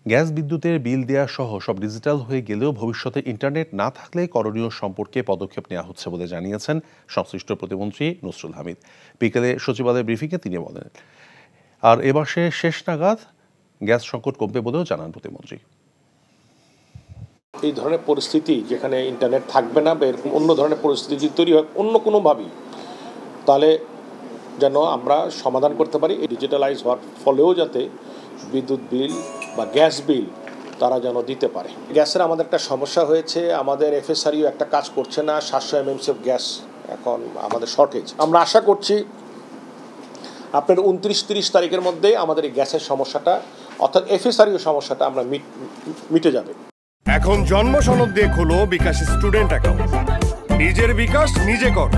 Gas বিদ্যুতের বিল দেয়া সহ সব ডিজিটাল হয়ে গেলেও ভবিষ্যতে ইন্টারনেট না থাকলে করণীয় সম্পর্কে পদক্ষেপ নেওয়া হচ্ছে বলে জানিয়েছেন সংশ্লিষ্ট প্রতিমন্ত্রী নসরুল হামিদ। বিকেলে সচিবালয় ব্রিফিংয়ে তিনি বলেন, আর এ মাসে শেষ নাগাদ গ্যাস সংকট কমবে বলেও জানান প্রতিমন্ত্রী। এই ধরনের পরিস্থিতি যেখানে ইন্টারনেট থাকবে না বা এরকম অন্য ধরনের পরিস্থিতি যদি তৈরি হয় অন্য কোনোভাবেই, তাহলে যেন আমরা সমাধান করতে পারি। এই ডিজিটালাইজ হওয়ার ফলেও যাতে বিদ্যুৎ বিল বা গ্যাস বিল তারা যেন দিতে পারে। গ্যাসের আমাদের একটা সমস্যা হয়েছে, আমাদের এফএসআরইউ একটা কাজ করছে না, 700 MMC গ্যাস এখন আমাদের শর্টেজ। আমরা আশা করছি আপনার 29-30 তারিখের মধ্যে আমাদের এই গ্যাসের সমস্যাটা অর্থাৎ এফএসআরইউ সমস্যাটা আমরা মিটে যাবে। এখন জন্ম সনদ দিয়ে খোলো বিকাশ স্টুডেন্ট অ্যাকাউন্ট। নিজের বিকাশ নিজে কর।